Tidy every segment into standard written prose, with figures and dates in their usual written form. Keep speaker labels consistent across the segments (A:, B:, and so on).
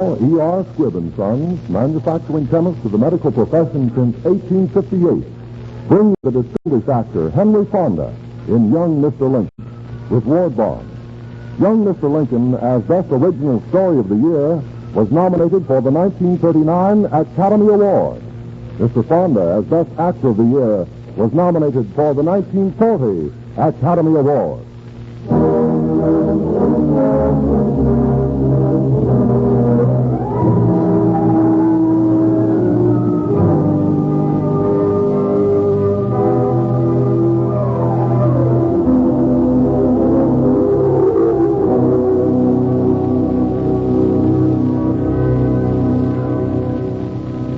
A: E.R. Squibb and Sons, manufacturing chemists to the medical profession since 1858, brings the distinguished actor Henry Fonda in Young Mr. Lincoln with Ward Boggs. Young Mr. Lincoln, as Best Original Story of the Year, was nominated for the 1939 Academy Award. Mr. Fonda, as Best Actor of the Year, was nominated for the 1940 Academy Award.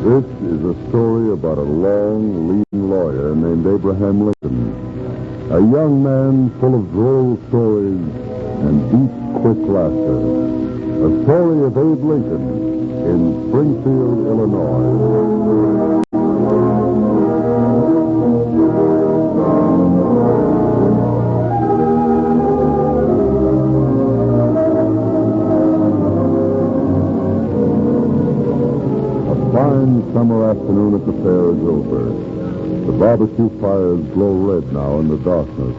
B: This is a story about a long, lean lawyer named Abraham Lincoln. A young man full of droll stories and deep, quick laughter. A story of Abe Lincoln in Springfield, Illinois. Summer afternoon at the fair is over. The barbecue fires glow red now in the darkness,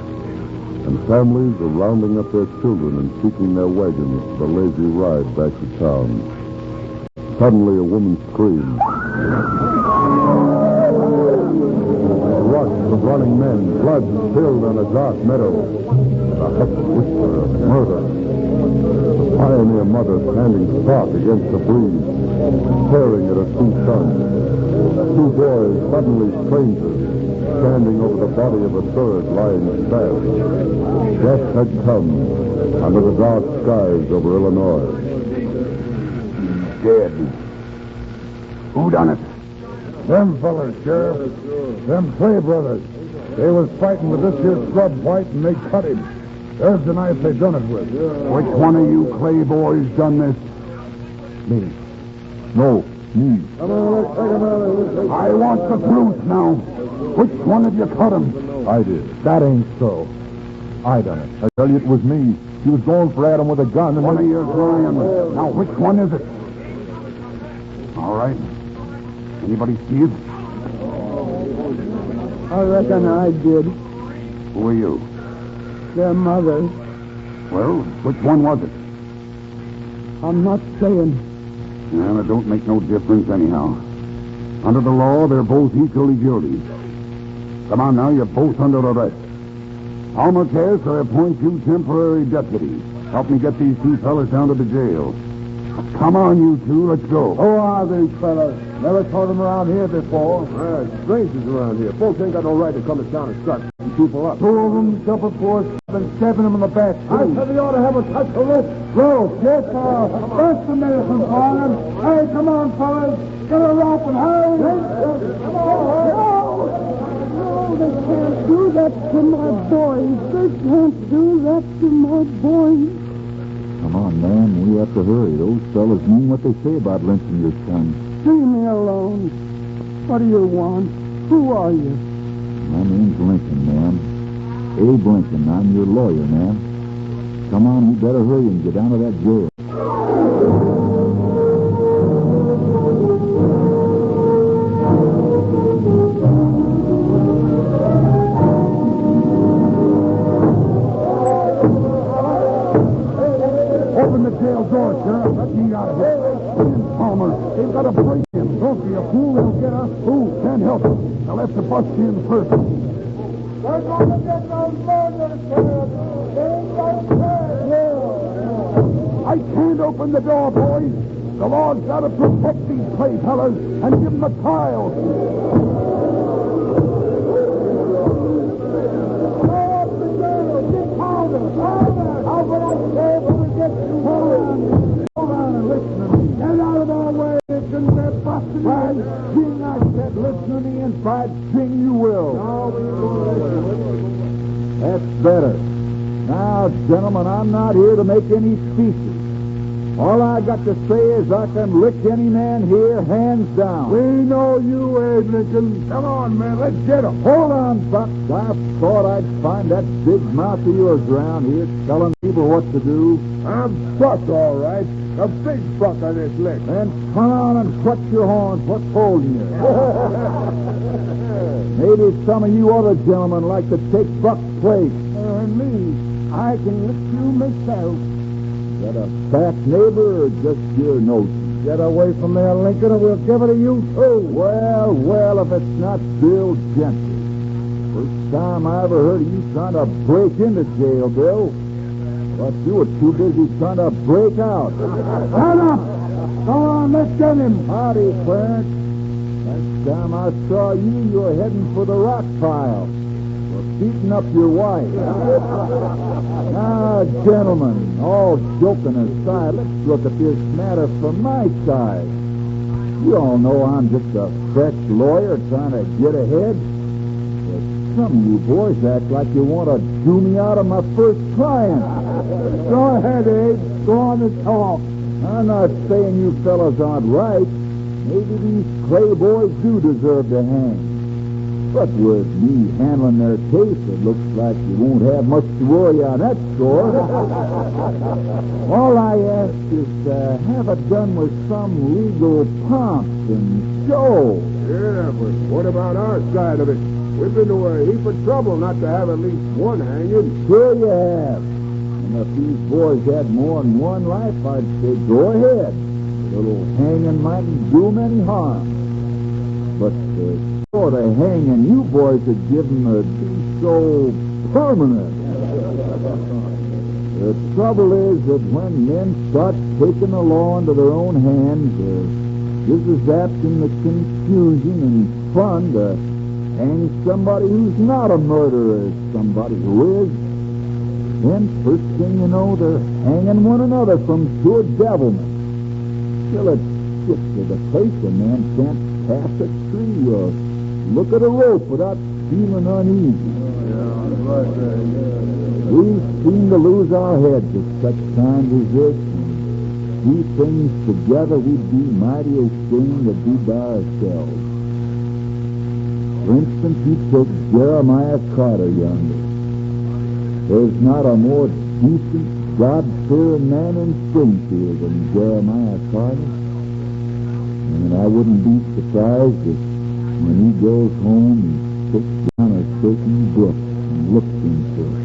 B: and families are rounding up their children and seeking their wagons for the lazy ride back to town. Suddenly, a woman screams. A rush of running men, blood spilled on a dark meadow. A hushed whisper of murder. The pioneer mother standing stark against the breeze, staring at her two sons. Two boys, suddenly strangers, standing over the body of a third lying stabbed. Death had come under the dark skies over Illinois.
C: Dead. Who done it?
D: Them fellers, Sheriff. Them Clay brothers. They was fighting with this here scrub white, and they cut him. There's the knife they done it with.
C: Which one of you Clay boys done this?
D: Me.
B: No, me.
D: Come on, let's take him out of this.
C: I want the truth now. Which one of you cut him?
B: I did.
D: That ain't so. I done it.
B: I tell you, it was me. He was going for Adam with a gun, and
C: One of you's lying. Now, which one is it? All right. Anybody see it?
E: I reckon I did.
C: Who are you?
E: Their mother.
C: Well, which one was it?
E: I'm not saying.
C: Well, it don't make no difference anyhow. Under the law, they're both equally guilty. Come on now, you're both under arrest. I'll Marquez, I appoint you temporary deputies. Help me get these two fellas down to the jail. Come on, you two, let's go.
D: Who are these fellas? Never saw them around here before. Strangers around here. Folks ain't got no right to come to town and start people up. Two of them jumping for us and stabbing them in the back. I said we ought to have a touch of rope. Rope? Yes, sir. First the medicine for them. Hey, come on, fellas. Get a rope and hurry. Come on.
E: No, they can't do that to my boys. They can't do that to my boys.
B: Come on, man. We have to hurry. Those fellas mean what they say about lynching your son.
E: Leave me alone. What do you want? Who are you?
B: My name's Lincoln, ma'am. Abe Lincoln. I'm your lawyer, ma'am. Come on, you better hurry and get down to that jail.
C: Open the jail door, Sheriff. Let me out of here. Palmer, they've got to break him. Don't be a fool. They'll get us. Who? Can't help it. They'll have to bust you in first.
D: We're going to get no murder, Sheriff.
C: I can't open the door, boys. The law's got to protect these Clay fellas and give them a trial.
D: Hold on and listen to me. Get out of our way. They're busting right. King, I said, listen to me, and by King, you will.
B: That's better. Now, gentlemen, I'm not here to make any speeches.
F: All I got to say is I can lick any man here, hands down.
D: We know you, Abe Lincoln. Come on, man, let's get him.
F: Hold on, Buck. I thought I'd find that big mouth of yours around here telling people what to do.
D: I'm Buck, all right. A big buck on this lick.
F: Then turn on and clutch your horns. What's holding you? Maybe some of you other gentlemen like to take Buck's place.
E: Me, I can lick you myself.
F: Is that a fat neighbor or just your notion?
D: Get away from there, Lincoln, or we'll give it to you, too.
F: Well, if it's not Bill Gentry. First time I ever heard of you trying to break into jail, Bill. But you were too busy trying to break out.
E: Shut up! Go on, let's get him.
F: Howdy, Clarence. Last time I saw you were heading for the rock pile. For beating up your wife. Now, gentlemen, all joking aside, let's look at this matter from my side. You all know I'm just a fresh lawyer trying to get ahead. But some of you boys act like you want to do me out of my first client.
E: Go ahead, Abe. Go on and talk.
F: I'm not saying you fellas aren't right. Maybe these Clay boys do deserve to hang. But with me handling their case, it looks like you won't have much to worry on that score. All I ask is to have it done with some legal pomp and show.
D: Yeah, but what about our side of it? We've been to a heap of trouble not to have at least one hanging.
F: Sure you have. And if these boys had more than one life, I'd say go ahead. A little hanging mightn't do them any harm. But the sort of hanging you boys would give them would be so permanent. The trouble is that when men start taking the law into their own hands, this is apt in the confusion and fun to hang somebody who's not a murderer as somebody who is. Then, first thing you know, they're hanging one another from pure devilment. Till it gets to the place a man can't pass a tree or look at a rope without feeling uneasy. We seem to lose our heads at such times as this. And see things together, we'd be mighty ashamed to be by ourselves. For instance, you take Jeremiah Carter yonder. There's not a more decent, God-fearing man in Springfield than Jeremiah Carter. And I wouldn't be surprised if when he goes home he sits down a certain book and looks into it.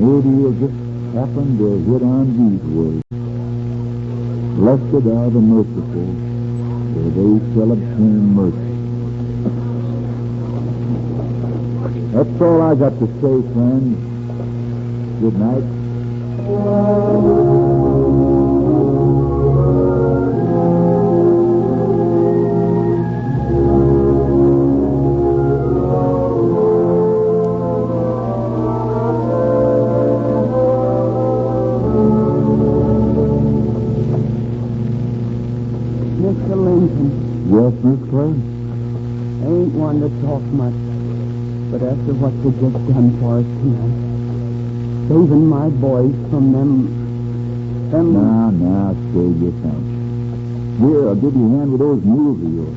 F: Maybe he'll just happen to hit on these words. Blessed are the merciful, for they shall obtain mercy. That's all I got to say, friends. Good night.
E: Mr. Lincoln,
F: Yes, Miss Clay?
E: I ain't one to talk much, but after what you just done for us tonight, saving my boys from them...
F: Now, save your thanks. Here, I'll give you a hand with those mules of yours.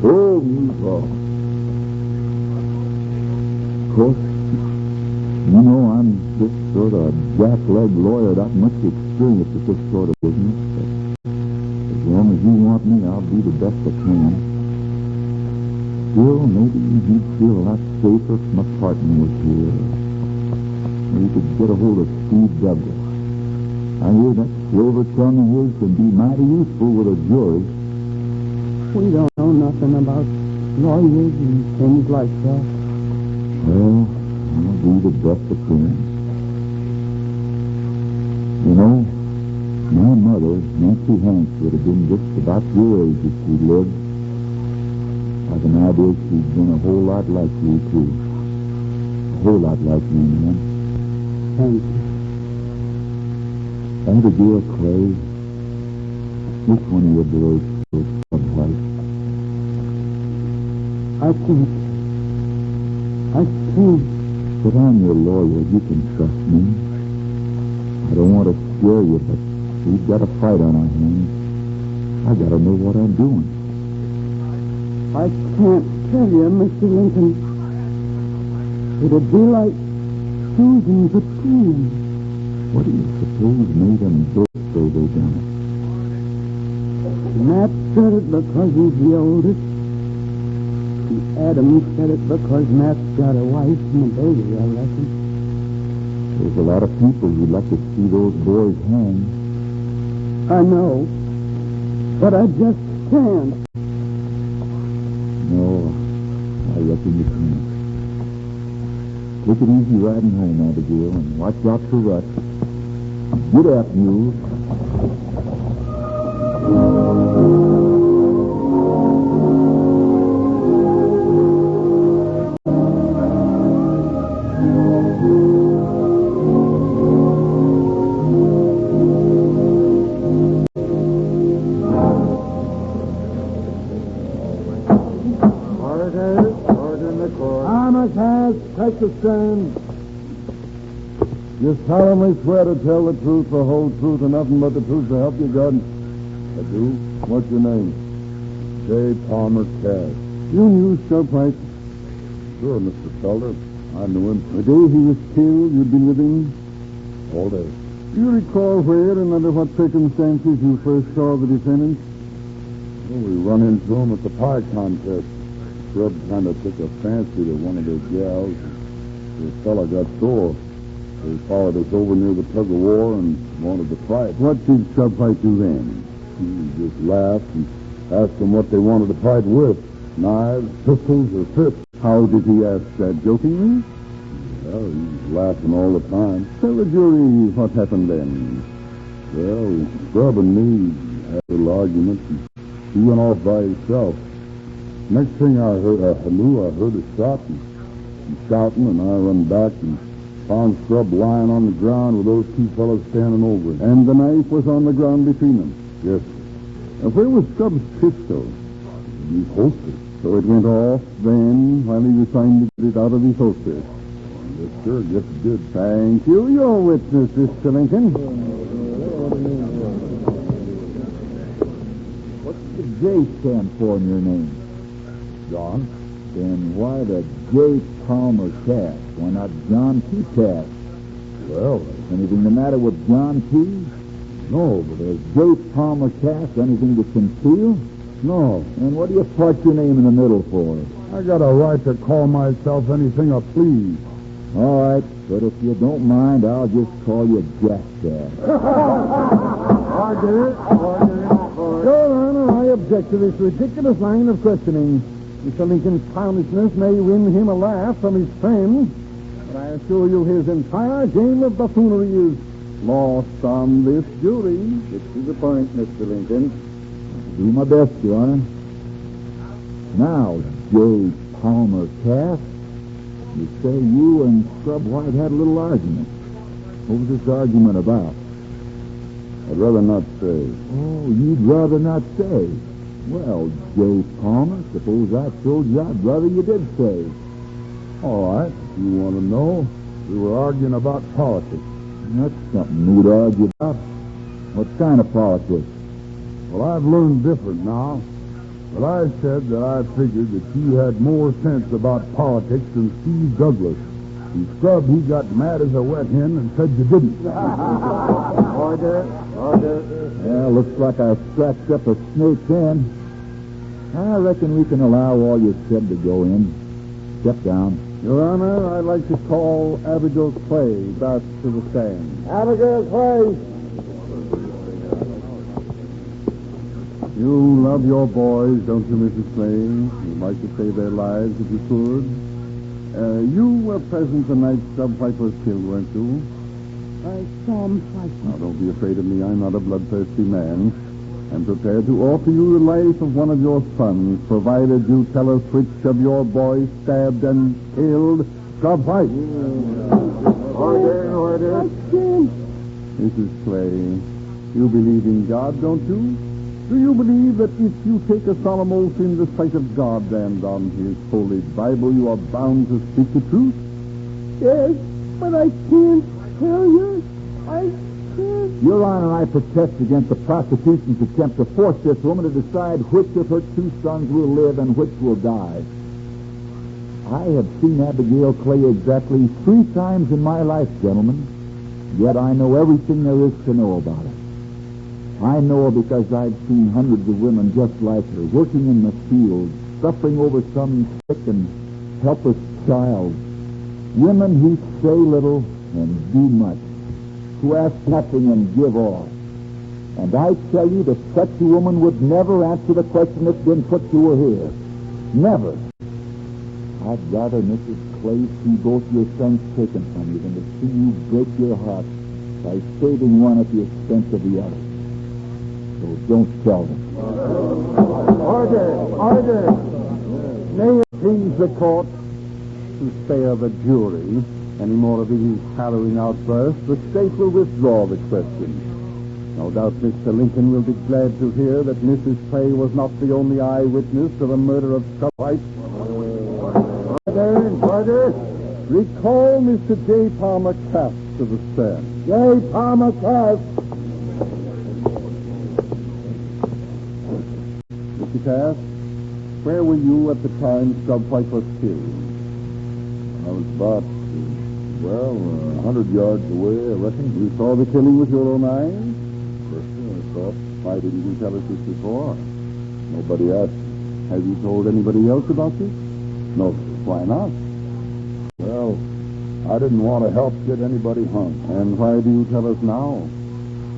F: Oh, Utah. Of course, you know I'm just sort of a jack-leg lawyer without much experience with this sort of business, but as long as you want me, I'll do the best I can. Still, maybe you'd feel a lot safer if my partner was here. Maybe you could get a hold of Steve Douglas. I hear that silver tongue of his can be mighty useful with a jury.
E: We don't know nothing about lawyers and things like that.
F: Well, I'll do the best I can. You know, my mother, Nancy Hanks, would have been just about your age if she lived. I've an idea she'd been a whole lot like you, too. A whole lot like you, man.
E: Thank you.
F: Abigail Clay, which one of your boys was white?
E: I think.
F: But I'm your lawyer. You can trust me. I don't want to scare you, but we've got a fight on our hands. I gotta know what I'm doing.
E: I can't tell you, Mr. Lincoln. It'd be like choosing between them.
F: What do you suppose made them both say they done it?
E: Matt said it because he's the oldest. Adam said it because Matt's got a wife and a baby, I reckon.
F: There's a lot of people who'd like to see those boys hang.
E: I know, but I just can't.
F: No, I reckon you can't. Take it easy riding home, Abigail, and watch out for ruts. Get up, mules.
D: Order in the court. Thomas has take the stand. You solemnly swear to tell the truth, the whole truth, and nothing but the truth to help you, God? I do. What's your name?
B: J. Palmer Cass.
D: You knew Showprice.
B: Sure, Mr. Felder. I knew him
D: The day he was killed, you'd been with him.
B: all day.
D: Do you recall where and under what circumstances you first saw the defendant?
B: Well, we run into him at the pie contest. Scrub kind of took a fancy to one of those gals. The fella got sore. They followed us over near the tug of war and wanted to fight.
D: What did Showprice do then?
B: He just laughed and asked them what they wanted to fight with. Knives, pistols, or fists.
D: How did he ask that, jokingly?
B: Well, he was laughing all the time.
D: Tell the jury what happened then.
B: Well, Scrub and me had a little argument, and he went off by himself. Next thing I heard a shot and shouting, and I run back and found Scrub lying on the ground with those two fellows standing over him.
D: And the knife was on the ground between them.
B: Yes,
D: Now, where was Scrub's pistol?
B: he holstered.
D: So it went off then while he was trying to get it out of his holster.
B: Yes, sir, yes, it did.
D: Thank you. Your witness, Mr. Lincoln.
F: What's the J stand for in your name?
B: John?
F: Then why the J. Palmer Cass? Why not John P. Cass?
B: Well,
F: Anything the matter with John P.?
B: no, but
F: Is J. Palmer Cass anything to conceal?
B: no.
F: And what do you part your name in the middle for?
B: I got a right to call myself anything I please.
F: All right, but if you don't mind, I'll just call you Jack Cass.
D: Order. Your Honor, I object to this ridiculous line of questioning. Mr. Lincoln's clownishness may win him a laugh from his friends, but I assure you his entire game of buffoonery is lost on this jury.
F: Get to the point, Mr. Lincoln. Do my best, Your Honor. Now, J. Palmer Cass, you say you and Scrub White had a little argument. What was this argument about?
B: I'd rather not say.
F: Oh, you'd rather not say. Well, J. Palmer, suppose I told you I'd rather you did say.
B: All right, if you want to know, we were arguing about politics.
F: That's something we'd argue about. What kind of politics?
B: Well, I've learned different now. But I said that I figured that you had more sense about politics than Steve Douglas. And Scrub, he got mad as a wet hen and said you didn't.
D: Order.
F: Well, looks like I scratched up a snake's end. I reckon we can allow all you said to go in. Step down.
D: Your Honor, I'd like to call Abigail Clay back to the stand. Abigail Clay. You love your boys, don't you, Mrs. Clay? You'd like to save their lives if you could. You were present the night Scrub White was killed, weren't you?
E: I saw him fight.
D: Now, don't be afraid of me. I'm not a bloodthirsty man. I'm prepared to offer you the life of one of your sons, provided you tell us which of your boys stabbed and killed Scrub White. Order.
E: I can't.
D: Mrs. Clay, you believe in God, don't you? Do you believe that if you take a solemn oath in the sight of God and on His holy Bible, you are bound to speak the truth?
E: Yes, but I can't tell you. I
F: Your Honor, I protest against the prosecution's attempt to force this woman to decide which of her two sons will live and which will die. I have seen Abigail Clay exactly 3 times in my life, gentlemen, yet I know everything there is to know about her. I know her because I've seen hundreds of women just like her, working in the fields, suffering over some sick and helpless child. Women who say little and do much, who ask nothing and give all. And I tell you that such a woman would never answer the question that's been put to her here. Never. I'd rather, Mrs. Clay, see both your sons taken from you than to see you break your heart by saving one at the expense of the other. So don't tell them.
D: Order! Order! May it please the court to spare the jury any more of these harrowing outbursts, the state will withdraw the question. No doubt Mr. Lincoln will be glad to hear that Mrs. Clay was not the only eyewitness to the murder of Scott White. Order! Recall Mr. J. Palmer Cass to the stand. J. Palmer Cass! Mr. Cass, where were you at the time Scott White was killed?
B: I was about, 100 yards away, I reckon.
D: You saw the killing with your own eyes?
B: Yes, sir, I saw it.
D: Why didn't you tell us this before?
B: Nobody asked.
D: Have you told anybody else about this?
B: No,
D: Why not?
B: well, I didn't want to help get anybody hung.
D: And why do you tell us now?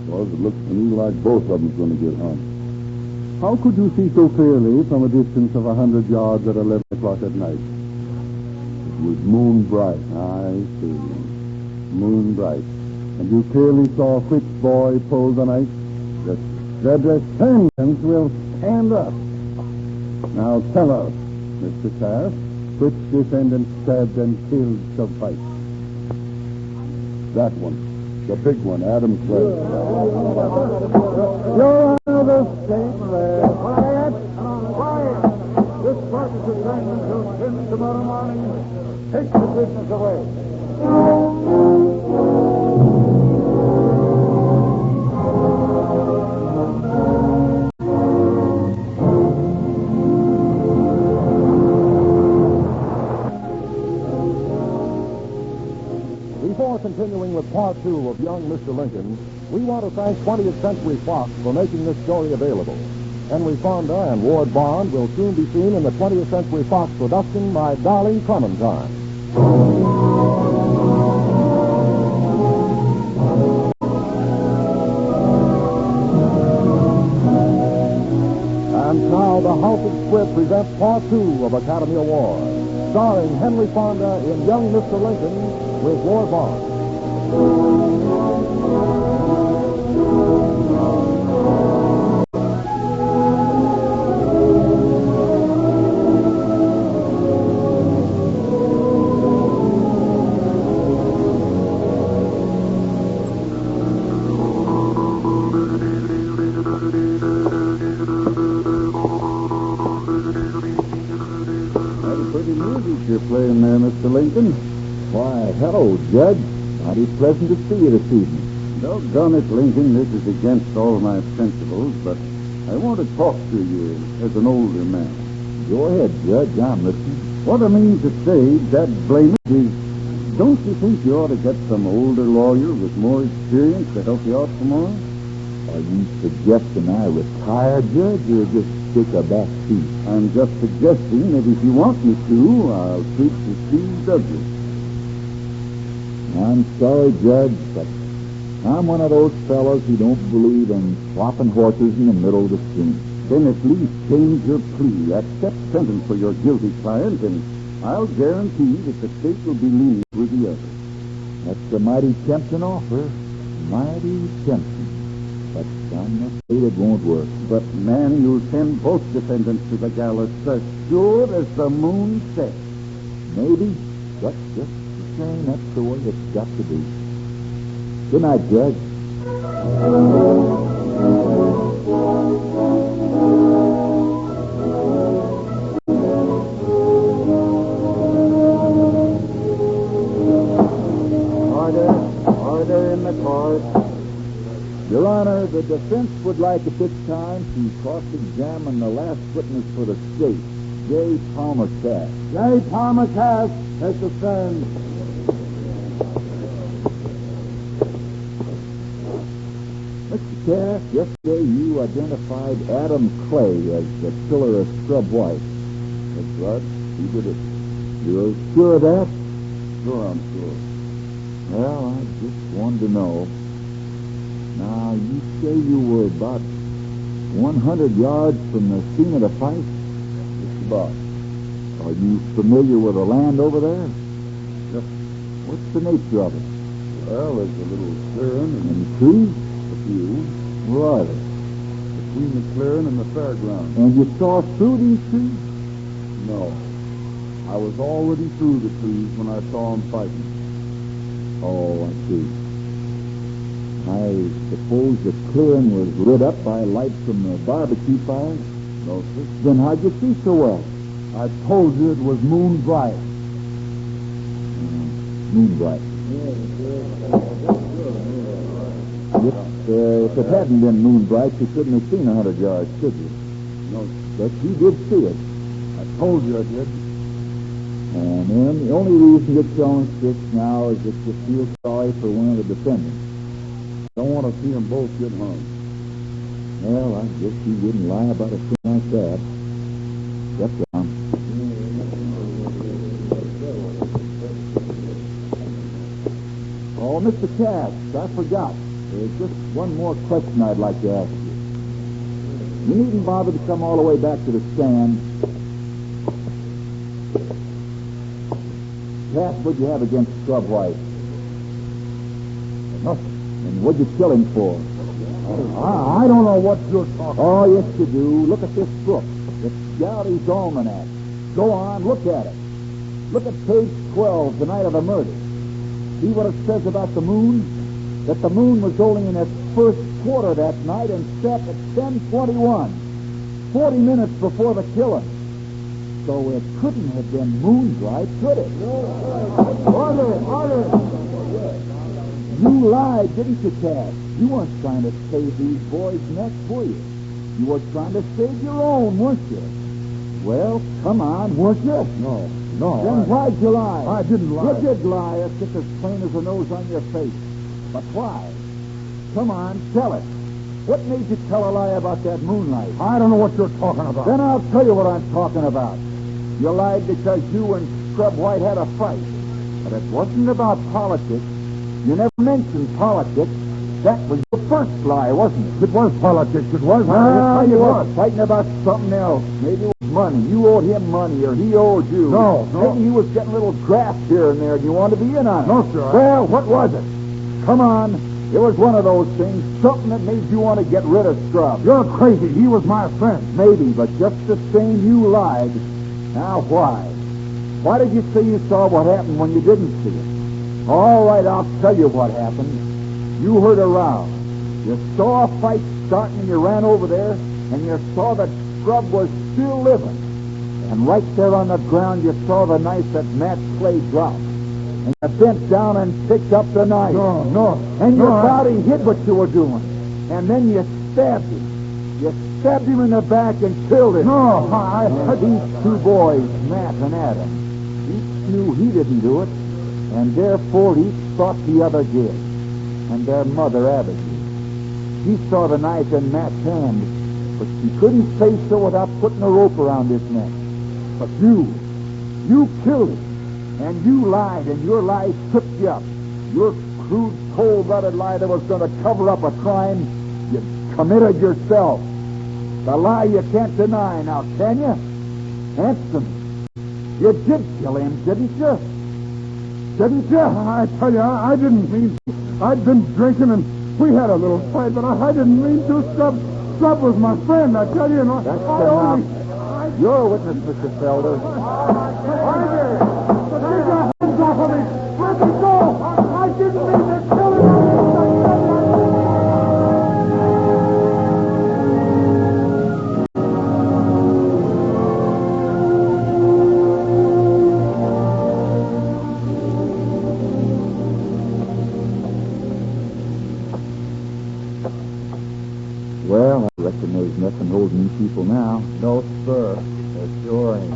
B: Because it looks to me like both of them's going to get hung.
D: How could you see so clearly from a distance of 100 yards at 11 o'clock at night?
B: It was moon bright.
D: I see. Moon bright. And you clearly saw which boy pulled the knife?
B: Yes,
D: The defendants will stand up. Now tell us, Mr. Cass, which defendant stabbed and killed Scott White?
B: that one. The big one, Adam Clay.
D: Your Honor, the state led. Quiet! Quiet! This court is adjourned until 10 tomorrow morning. Take the business away.
A: Before continuing with part 2 of Young Mr. Lincoln, we want to thank 20th Century Fox for making this story available. Henry Fonda and Ward Bond will soon be seen in the 20th Century Fox production My Darling Clementine. And now the House of Script presents part 2 of Academy Award, starring Henry Fonda in Young Mr. Lincoln with Ward Bond.
D: That's pretty music you're playing there, Mr. Lincoln.
F: Why, hello, Judge. Mighty pleasant to see you this evening.
D: Doggone it, Lincoln, this is against all my principles, but I want to talk to you as an older man.
F: Go ahead, Judge. I'm listening.
D: What I mean to say, Dad blame it, is don't you think you ought to get some older lawyer with more experience to help you out some more?
F: Are you suggesting I retire, Judge, or just take a back seat?
D: I'm just suggesting that if you want me to, I'll speak to Steve Douglas.
F: I'm sorry, Judge, but I'm one of those fellows who don't believe in swapping horses in the middle of the stream.
D: Then at least change your plea, accept sentence for your guilty client, and I'll guarantee that the state will be lenient with the other.
F: That's a mighty tempting offer. Mighty tempting. But I'm afraid it won't work.
D: But, man, you'll send both defendants to the gallows as sure as the moon sets.
F: Maybe, but just the same, that's the way it's got to be. Good night, Judge.
D: Order in the court.
F: defense would like at this time to cross-examine the last witness for the state, J. Palmer Cass.
D: J. Palmer Cass, take the stand.
F: Mr. Cass, yesterday you identified Adam Clay as the killer of Scrub White. That's right. He did it. You're sure of that?
B: Sure, I'm sure.
F: Well, I just wanted to know. Now, you say you were about 100 yards from the scene of the fight?
B: Just about.
F: Are you familiar with the land over there?
B: Yes.
F: What's the nature of it?
B: Well, there's a little clearing and
F: Any trees?
B: a few
F: Where are they?
B: between the clearing and the fairground.
F: And you saw through these trees?
B: No. I was already through the trees when I saw them fighting.
F: Oh, I see. I suppose the clearing was lit up by light from the barbecue fire?
B: No, sir.
F: Then how'd you see so well?
B: I told you it was moon bright.
F: Moonbright. If it hadn't been moonbright, you couldn't have seen 100 yards, could you?
B: No,
F: But you did see it.
B: I told you I did.
F: And then the only reason you're telling us this now is that you feel sorry for one of the defendants.
B: Don't want to see them both get hung.
F: Well, I guess you wouldn't lie about a thing like that. Step down. Oh, Mr. Cass, I forgot. There's just one more question I'd like to ask you. You needn't bother to come all the way back to the stand. Cass, what'd you have against Scrub White?
B: Nothing.
F: And what'd you kill him for?
B: I don't know what you're talking
F: Oh, yes, you do. Look at this book. It's Gowdy's Almanac. Go on, look at it. Look at page 12, the night of the murder. See what it says about the moon? That the moon was only in its first quarter that night and set at 10:21, 40 minutes before the killing. So it couldn't have been moonbright, could it? Order! You lied, didn't you, Cass? You weren't trying to save these boys' necks, were you? You were trying to save your own, weren't you? Well, come on, weren't you?
B: No.
F: Then why'd you lie?
B: I didn't lie.
F: You did lie. It's just as plain as the nose on your face. But why? Come on, tell it. What made you tell a lie about that moonlight?
B: I don't know what you're talking about.
F: Then I'll tell you what I'm talking about. You lied because you and Scrub White had a fight. But it wasn't about politics. You never mentioned politics. That was your first lie, wasn't it?
B: It was politics. It was.
F: Well, you were fighting about something else. Maybe it was money. You owed him money, or he owed you.
B: No.
F: Maybe he was getting a little graft here and there, and you wanted to be in on it.
B: No, sir.
F: Well, what was it? Come on. It was one of those things, something that made you want to get rid of Scrub.
B: You're crazy. He was my friend.
F: Maybe, but just the same, you lied. Now, why? Why did you say you saw what happened when you didn't see it? All right, I'll tell you what happened. You heard a row. You saw a fight starting and you ran over there, and you saw that Scrub was still living. And right there on the ground, you saw the knife that Matt Clay dropped. And you bent down and picked up the knife.
B: No.
F: And your body hid what you were doing. And then you stabbed him. You stabbed him in the back and killed him.
B: No,
F: These two boys, Matt and Adam, each knew he didn't do it, and therefore each thought the other did. And their mother, Abigail, she saw the knife in Matt's hand, but she couldn't say so without putting a rope around his neck. But you killed him, and you lied, and your lies tripped you up. Your crude, cold-blooded lie that was going to cover up a crime you committed yourself. The lie you can't deny now, can you? Answer me. You did kill him, didn't you?
B: Didn't you? I tell you, I didn't mean to. I'd been drinking and we had a little fight, but I didn't mean to. Scrub was my friend, I tell you. And
F: That's
B: I
F: enough.
B: only...
F: You're a witness, Mr. Felder.
B: Take your hands off of me! Let me go! I didn't mean to kill him!
F: reckon there's nothing holding you people now.
B: No, sir. There sure ain't.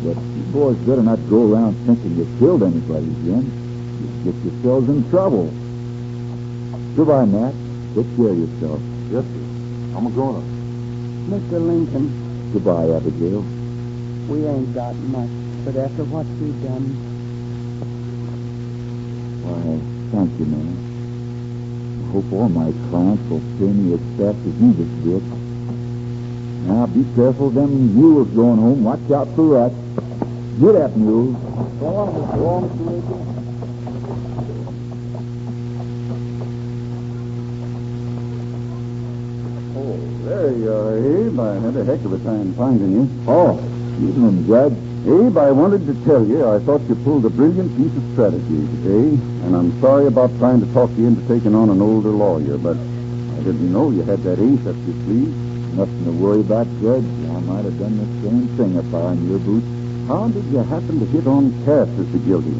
F: But you boys better not go around thinking you killed anybody again. You get yourselves in trouble. Goodbye, Nat. Take care of yourself.
B: Yes, sir. I'm a-going.
E: Mr. Lincoln,
F: Goodbye, Abigail.
E: we ain't got much, but after what we've done,
F: Why, thank you, man. I hope all my clients will pay me as fast as you just did. Now, be careful of them mules going home. Watch out for ruts. Get up, mules.
E: go on, Mr. Lincoln.
C: Oh, there you are, Abe. I had a heck of a time finding you.
F: Oh, evening, Judge.
C: Abe, I wanted to tell you I thought you pulled a brilliant piece of strategy today, and I'm sorry about trying to talk you into taking on an older lawyer, but I didn't know you had that ace up your sleeve.
F: Nothing to worry about, Judge. I might have done the same thing if I were in your boots.
C: How did you happen to hit on Cass as the guilty?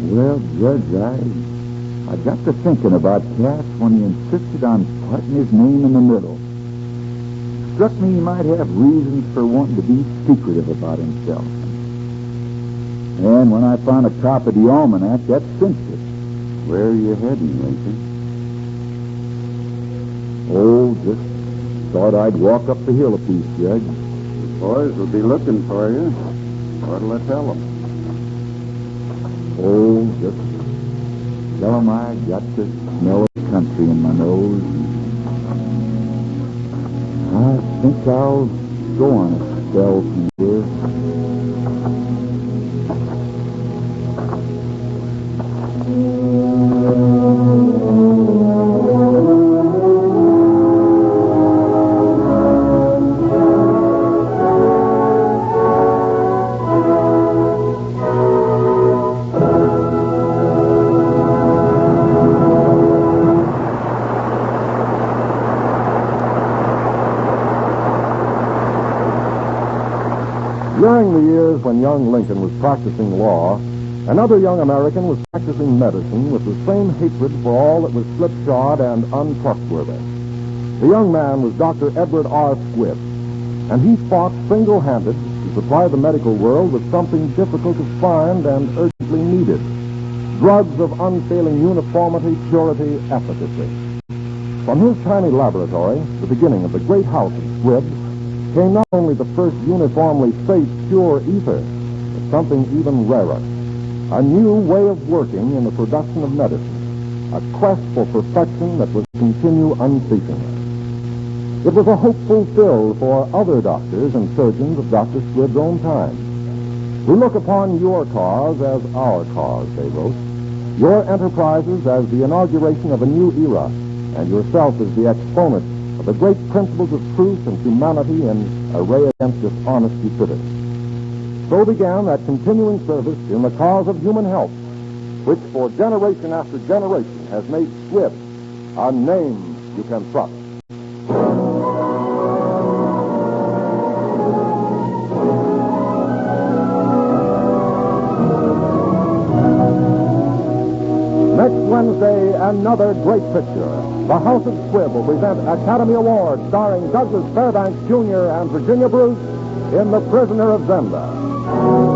F: Well, Judge, I got to thinking about Cass when he insisted on putting his name in the middle. Struck me he might have reasons for wanting to be secretive about himself. And when I found a copy of the almanac, that cinched it.
C: Where are you heading, Lincoln?
F: Oh, just thought I'd walk up the hill a piece, Judge.
C: The boys will be looking for you. What'll I tell them?
F: Oh, just tell 'em I got the smell of the country in my nose. I think I'll go on a spell from here.
A: During the years when young Lincoln was practicing law, another young American was practicing medicine with the same hatred for all that was slipshod and untrustworthy. The young man was Dr. Edward R. Squibb, and he fought single-handed to supply the medical world with something difficult to find and urgently needed: drugs of unfailing uniformity, purity, efficacy. From his tiny laboratory, the beginning of the great house of Squibb, came not only the first uniformly safe, pure ether, but something even rarer: a new way of working in the production of medicine, a quest for perfection that was to continue unceasingly. It was a hopeful fill for other doctors and surgeons of Dr. Squibb's own time. "We look upon your cause as our cause," they wrote, "your enterprises as the inauguration of a new era, and yourself as the exponent of the great principles of truth and humanity in array against dishonest stupidity." So began that continuing service in the cause of human health, which for generation after generation has made Squibb a name you can trust. Next Wednesday, another great picture. The House of Squibb will present Academy Award starring Douglas Fairbanks Jr. and Virginia Bruce in The Prisoner of Zenda.